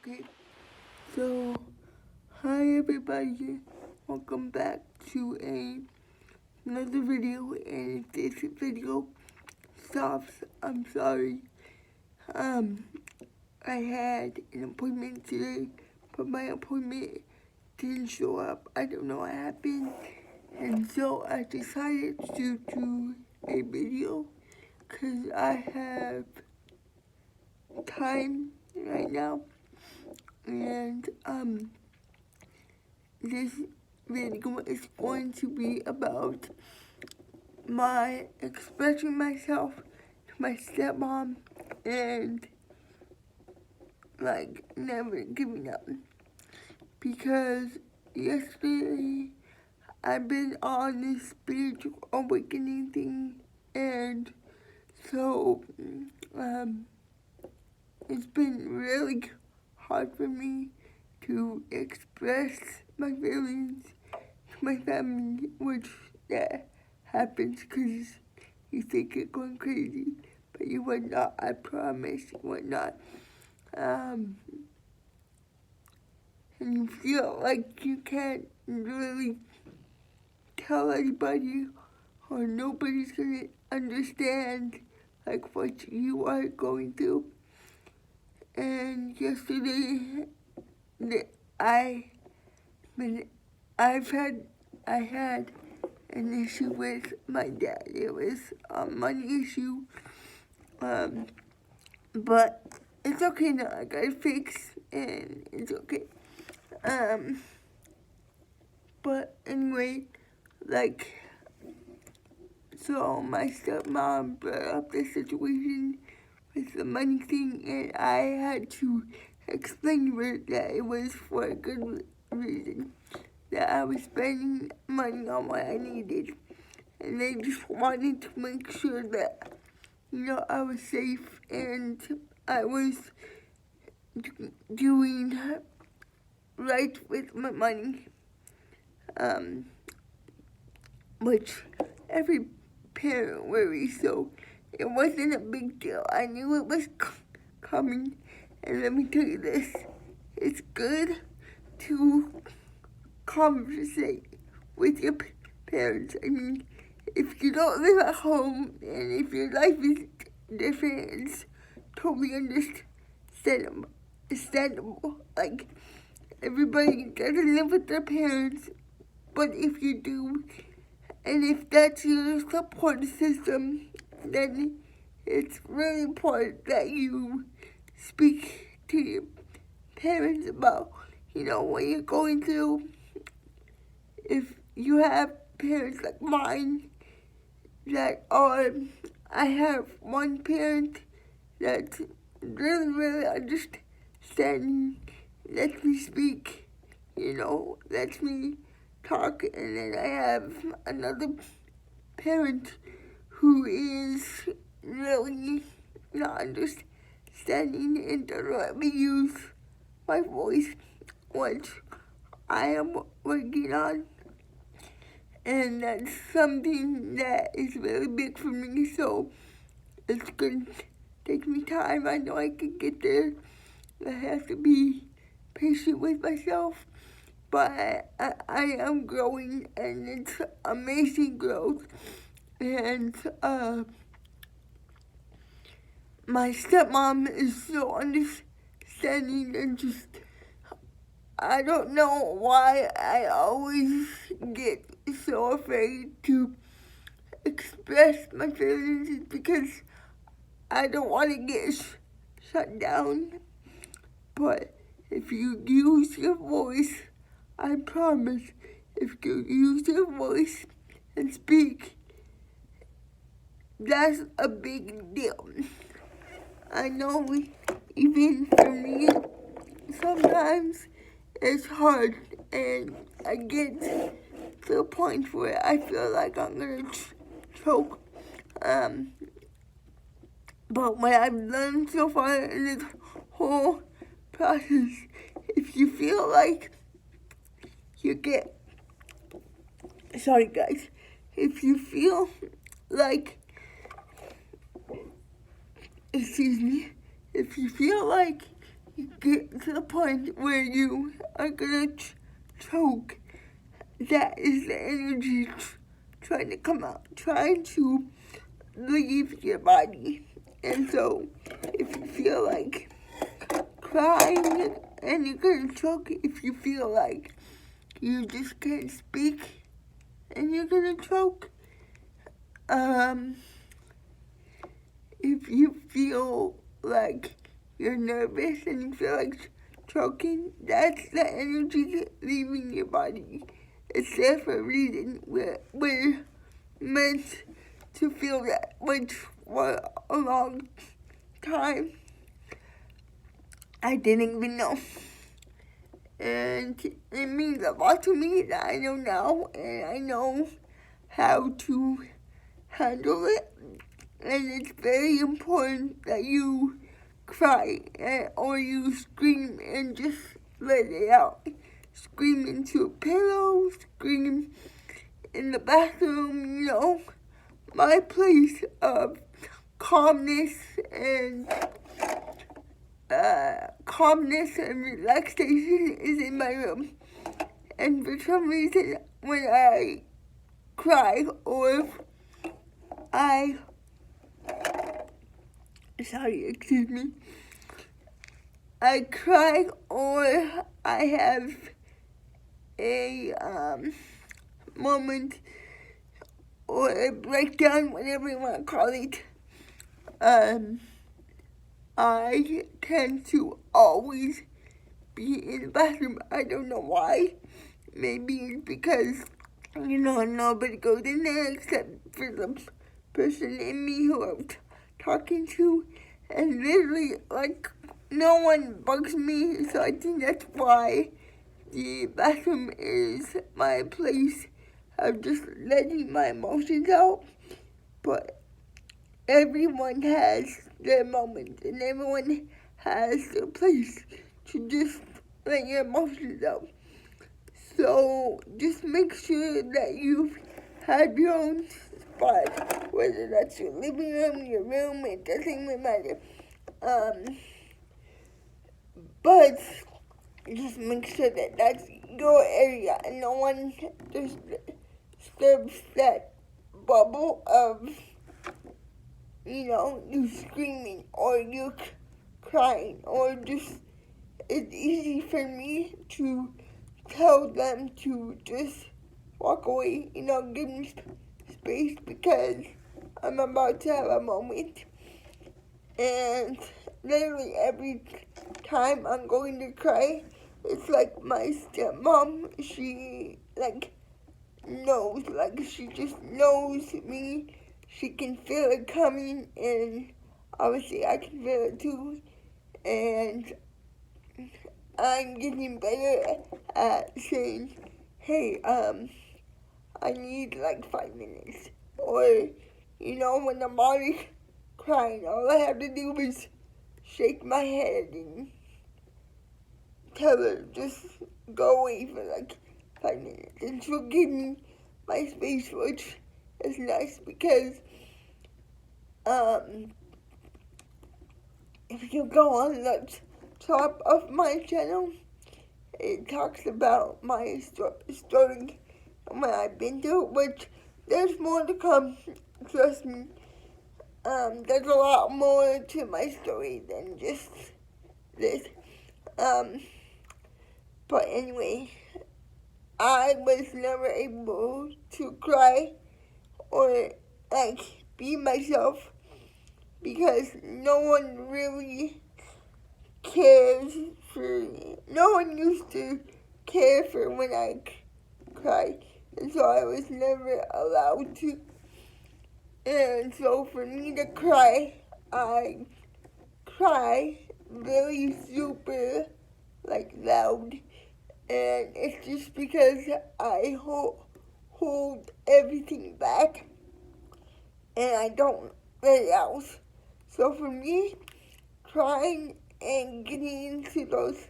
Okay, so hi everybody, welcome back to another video. And if this video stops, I'm sorry. Um, I had an appointment today, but my appointment didn't show up. I don't know what happened, and so I decided to do a video because I have time right now, and this video is going to be about my expressing myself to my stepmom and like never giving up, because yesterday I've been on this spiritual awakening thing, and so it's been really hard for me to express my feelings to my family, which that happens because you think you're going crazy, but you would not. I promise you would not. And you feel like you can't really tell anybody, or nobody's gonna understand like what you are going through. And yesterday, I I had an issue with my dad. It was a money issue, but it's okay now. I got it fixed, and it's okay. But anyway, like, so my stepmom brought up the situation with the money thing, and I had to explain to her that it was for a good reason, that I was spending money on what I needed, and they just wanted to make sure that, I was safe and I was doing right with my money, which every parent worries, so it wasn't a big deal. I knew it was coming, and let me tell you this, it's good to conversate with your parents. I mean, if you don't live at home and if your life is different, it's totally understandable. Like, everybody doesn't live with their parents, but if you do, and if that's your support system, then it's really important that you speak to your parents about, what you're going through. If you have parents like mine that are, I have one parent that's really understanding, lets me speak, lets me talk, and then I have another parent who is really not understanding and doesn't let me use my voice, which I am working on. And that's something that is really big for me, so it's gonna take me time. I know I can get there. I have to be patient with myself, but I am growing, and it's amazing growth. And my stepmom is so understanding, and just, I don't know why I always get so afraid to express my feelings. It's because I don't want to get shut down. But if you use your voice, I promise, if you use your voice and speak, that's a big deal. I know even for me, sometimes it's hard, and I get to a point where I feel like I'm gonna choke. But what I've learned so far in this whole process, if you feel like you get, sorry guys, if you feel like, excuse me, if you feel like get to the point where you are gonna choke. That is the energy trying to come out, trying to leave your body. And so, if you feel like crying and you're gonna choke, if you feel like you just can't speak and you're gonna choke, if you feel like you're nervous and you feel like choking, that's the energy leaving your body. It's there for a reason. We're meant to feel that way for a long time. I didn't even know. And it means a lot to me that I know now, and I know how to handle it. And it's very important that you cry or you scream and just let it out. Scream into a pillow, scream in the bathroom, My place of calmness and relaxation is in my room. And for some reason, when I cry or if I cry or I have a moment or a breakdown, whatever you want to call it, I tend to always be in the bathroom. I don't know why. Maybe it's because, nobody goes in there except for the person in me who I'm talking to. And literally, no one bugs me, so I think that's why the bathroom is my place of just letting my emotions out. But everyone has their moments, and everyone has their place to just let your emotions out. So just make sure that you have your own spot, whether that's your living room, your room, it doesn't even matter. But just make sure that that's your area and no one disturbs that bubble of, you screaming or you crying or just, it's easy for me to tell them to just walk away, give me space because I'm about to have a moment. And literally every time I'm going to cry, it's like my stepmom, she knows, she just knows me. She can feel it coming, and obviously I can feel it too. And I'm getting better at saying, hey, I need 5 minutes. Or, when I'm already crying, all I have to do is shake my head and tell her just go away for 5 minutes. And she'll give me my space, which is nice because if you go on the top of my channel, it talks about my story and what I've been through, which there's more to come, trust me. There's a lot more to my story than just this. But anyway, I was never able to cry or be myself because no one really cares for me. No one used to care for when I cried, and so I was never allowed to. And so for me to cry, I cry really super loud, and it's just because I hold everything back and I don't let it out. So for me, crying and getting into those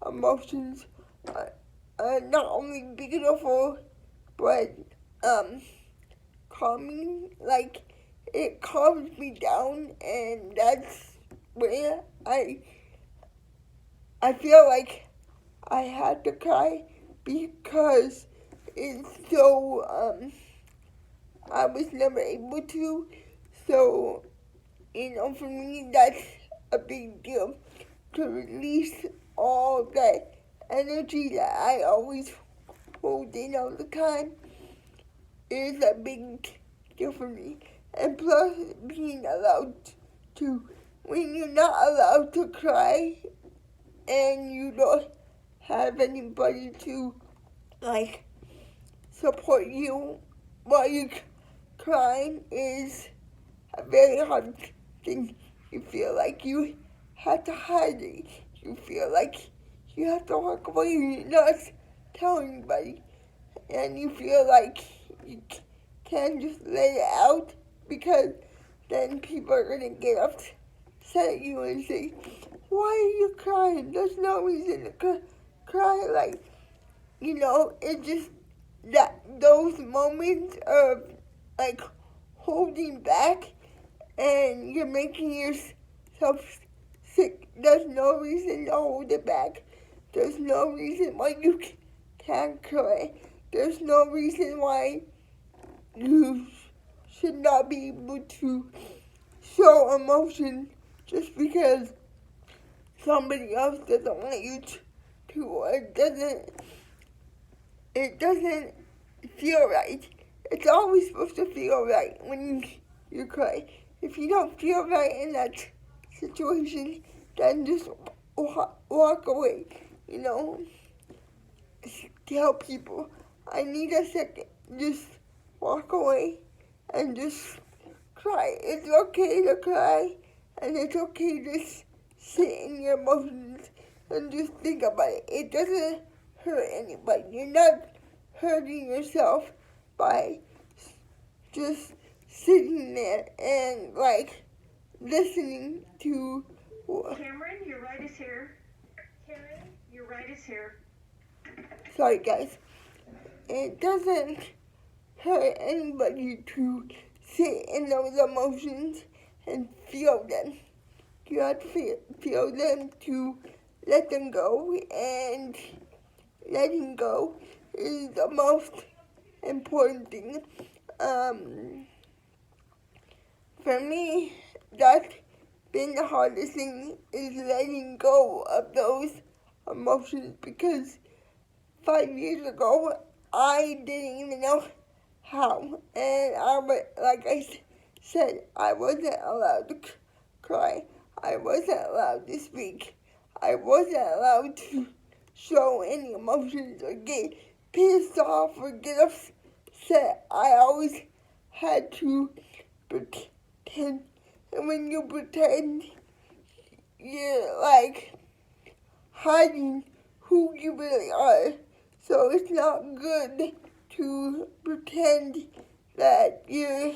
emotions are not only beautiful, but calming. It calms me down, and that's where I I feel like I had to cry because it's so, I was never able to. So, for me, that's a big deal to release all that energy that I always hold in all the time is a big deal for me. And plus, being allowed to, when you're not allowed to cry and you don't have anybody to, like, support you while you're crying is a very hard thing. You feel like you have to hide it. You feel like you have to walk away and not tell anybody. And you feel like you can't just let it out because then people are going to get upset at you and say, why are you crying? There's no reason to cry. Like, it's just that those moments of like holding back and you're making yourself sick. There's no reason to hold it back. There's no reason why you can't cry. There's no reason why you should not be able to show emotion just because somebody else doesn't want you to or it doesn't feel right. It's always supposed to feel right when you cry. If you don't feel right in that situation, then just walk away. Tell people, I need a second. Just walk away and just cry. It's okay to cry, and it's okay to sit in your emotions and just think about it. It doesn't hurt anybody. You're not hurting yourself by just sitting there and like listening to. Cameron, your ride is here. Cameron, your ride is here. Sorry, guys. It doesn't hurt anybody to sit in those emotions and feel them. You have to feel them to let them go, and letting go is the most important thing. For me, that's been the hardest thing is letting go of those emotions because 5 years ago, I didn't even know how. And like I said, I wasn't allowed to cry. I wasn't allowed to speak. I wasn't allowed to show any emotions or get pissed off or get upset. I always had to pretend. And when you pretend, you're like hiding who you really are. So it's not good to pretend that you're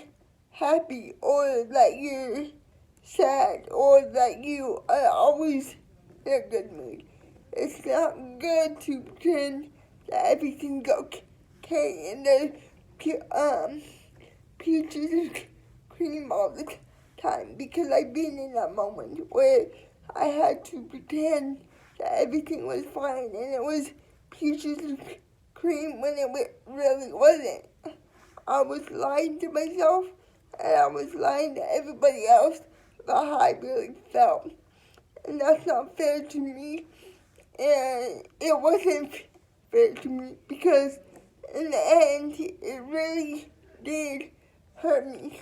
happy or that you're sad or that you are always in a good mood. It's not good to pretend that everything's okay and there's peaches and cream all the time because I've been in that moment where I had to pretend that everything was fine and it was peaches and cream when it really wasn't. I was lying to myself and I was lying to everybody else about how I really felt. And that's not fair to me. And it wasn't fair to me because in the end, it really did hurt me.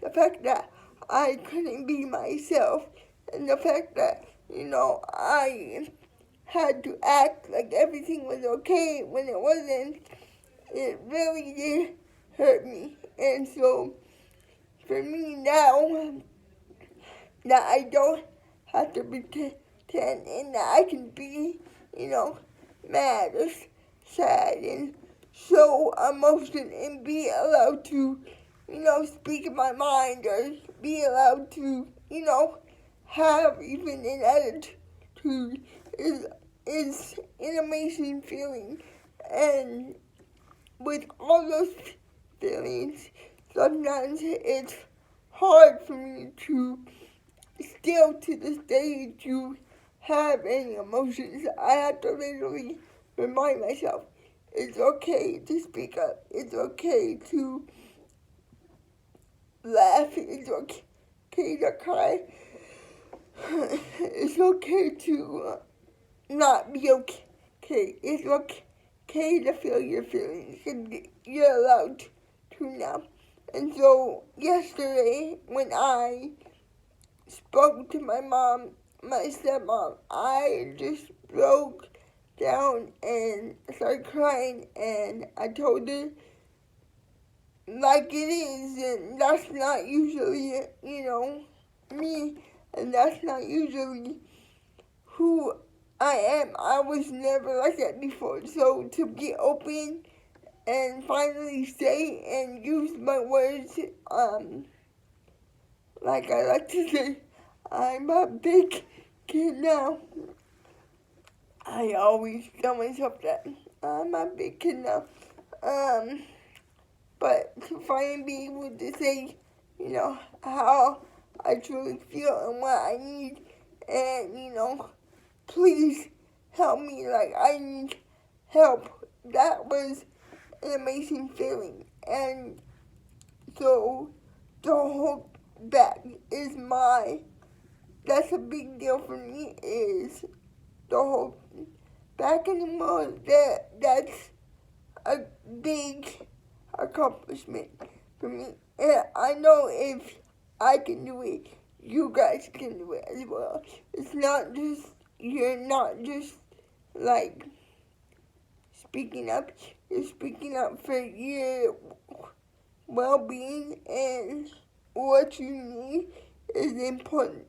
The fact that I couldn't be myself and the fact that, I had to act like everything was okay when it wasn't, it really did hurt me. And so, for me now, that I don't have to pretend and that I can be, mad or sad and show emotion and be allowed to, speak my mind or be allowed to, have even an attitude is an amazing feeling. And with all those feelings, sometimes it's hard for me to still to this day to have any emotions, I have to literally remind myself, it's okay to speak up. It's okay to laugh. It's okay to cry. It's okay to not be okay. It's okay to feel your feelings, and you're allowed to now. And so yesterday, when I spoke to my mom, my stepmom, I just broke down and started crying, and I told her like it is, and that's not usually, me, and that's not usually who I am. I was never like that before, so to be open and finally say and use my words, like I like to say, I'm a big kid now. I always tell myself that I'm a big kid now. But to finally be able to say, how I truly feel and what I need, and, please help me, like I need help. That was an amazing feeling. And so, don't hold back is that's a big deal for me, is don't hold back anymore. That's a big accomplishment for me. And I know if I can do it, you guys can do it as well. You're not just like speaking up, you're speaking up for your well-being, and what you need is important.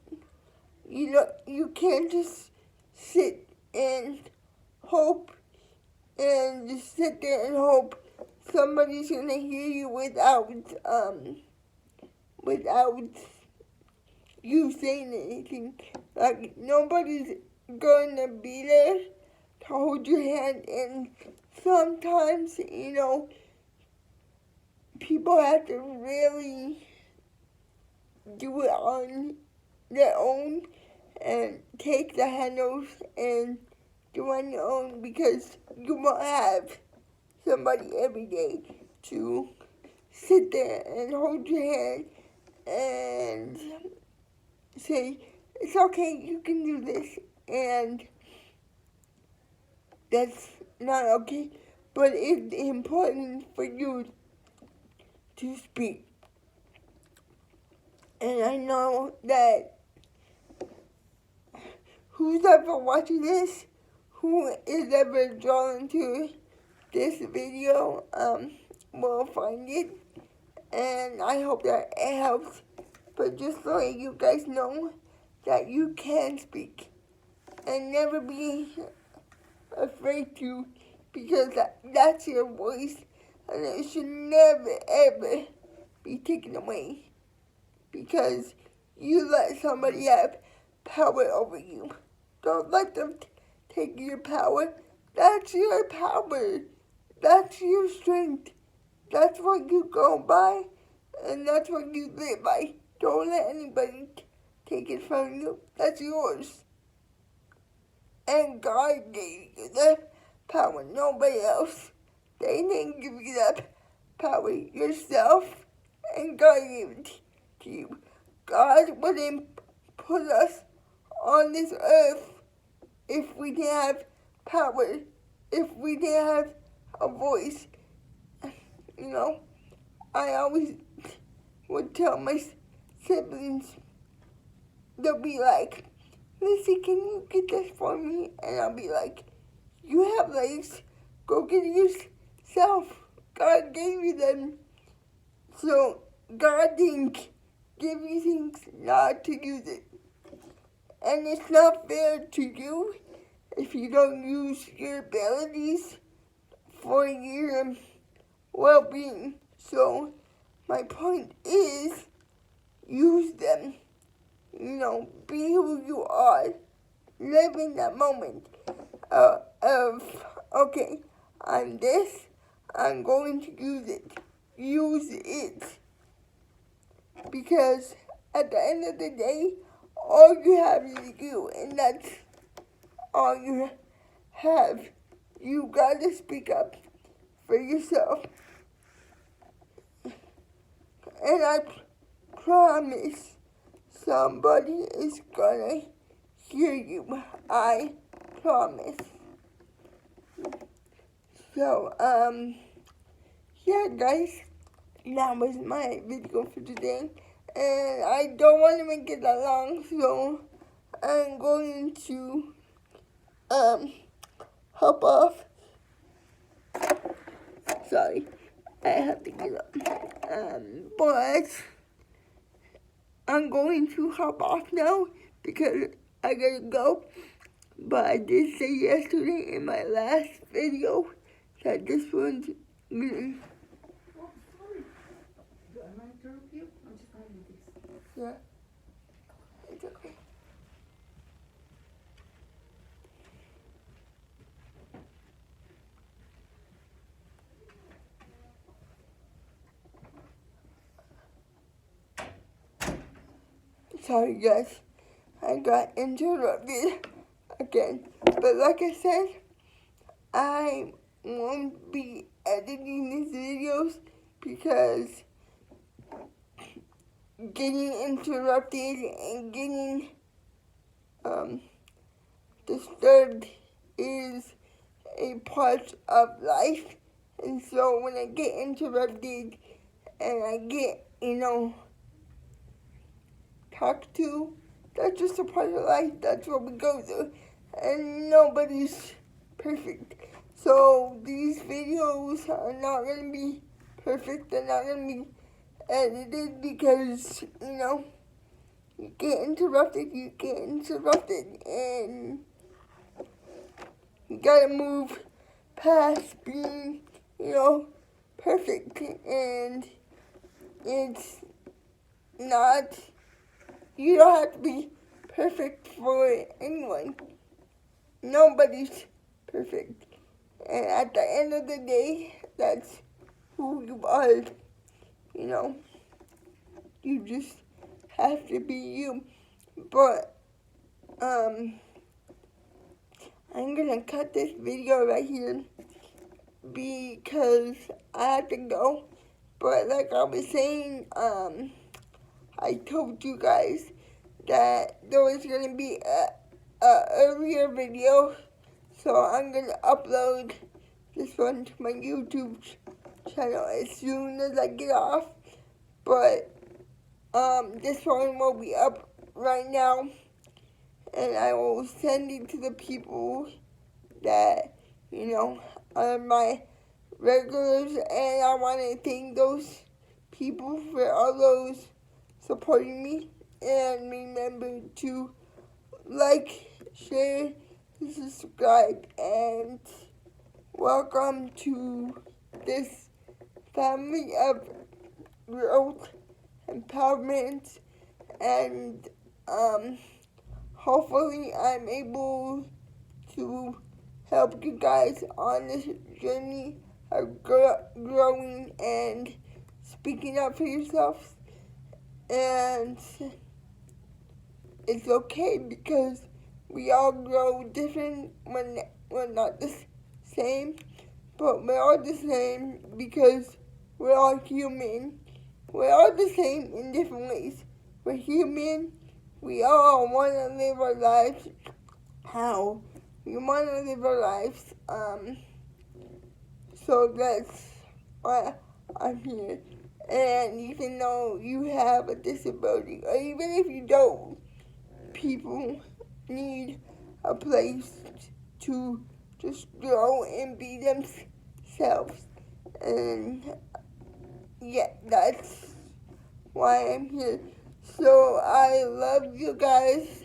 You can't just sit and hope and just sit there and hope somebody's gonna hear you without you saying anything. Like nobody's gonna be there to hold your hand, and sometimes, people have to really do it on their own and take the handles and do on your own, because you won't have somebody every day to sit there and hold your hand and say, it's okay, you can do this, and that's not okay. But it's important for you to speak. And I know that who's ever watching this, who is ever drawn to this video, will find it. And I hope that it helps. But just so you guys know that you can speak. And never be afraid to, because that's your voice. And it should never, ever be taken away, because you let somebody have power over you. Don't let them take your power. That's your power. That's your strength. That's what you go by, and that's what you live by. Don't let anybody take it from you. That's yours. And God gave you that power, nobody else. They didn't give you that power, yourself, and God gave it to you. God wouldn't put us on this earth if we didn't have power, if we didn't have a voice. I always would tell my siblings, they'll be like, Lizzie, can you get this for me? And I'll be like, you have legs, go get it yourself. God gave you them. So God didn't give you things not to use it. And it's not fair to you if you don't use your abilities for your well-being. So my point is, use them. Be who you are. Live in that moment of, okay, I'm this, I'm going to use it. Use it. Because at the end of the day, all you have is you, and that's all you have. You gotta speak up for yourself. And I promise somebody is gonna hear you. I promise. So, yeah, guys, that was my video for today. And I don't want to make it that long, so I'm going to, hop off. Sorry, I have to get up. But I'm going to hop off now because I gotta go. But I did say yesterday in my last video that this one's good. Oh, sorry. Do I mind to interrupt you? I'm just having this. Yeah, it's okay. Sorry guys, I got interrupted again. But like I said, I won't be editing these videos because getting interrupted and getting disturbed is a part of life. And so when I get interrupted and I get, talked to, that's just a part of life. That's what we go through. And nobody's perfect. So these videos are not going to be perfect. They're not going to be edited because, you get interrupted, and you gotta move past being, perfect. And it's not, you don't have to be perfect for anyone. Nobody's perfect. And at the end of the day, that's who you are. You just have to be you. But, I'm gonna cut this video right here because I have to go. But like I was saying, I told you guys that there was gonna be a earlier video, so I'm gonna upload this one to my YouTube channel as soon as I get off. But this one will be up right now, and I will send it to the people that are my regulars, and I want to thank those people for all those supporting me. And remember to like, share, subscribe, and welcome to this family of growth, empowerment, and hopefully I'm able to help you guys on this journey of growing and speaking up for yourselves. And it's okay because we all grow different. We're not the same, but we're all the same because we're all human. We're all the same in different ways. We're human. We all want to live our lives how we want to live our lives. So that's why I'm here. And even though you have a disability, or even if you don't, people need a place to just grow and be themselves. And yeah, that's why I'm here. So I love you guys.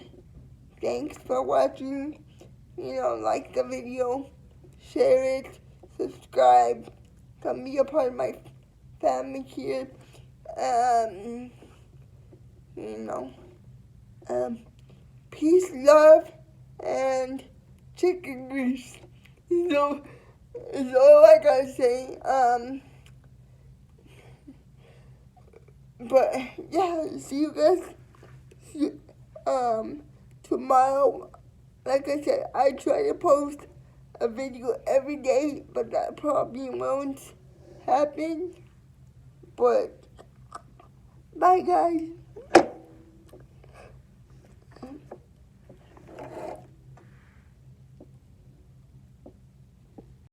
Thanks for watching. Like the video, share it, subscribe, come be a part of my family here. Peace, love, and chicken grease. So is all I gotta say. But yeah, see you guys tomorrow like I said, I try to post a video every day, but that probably won't happen. But bye, guys.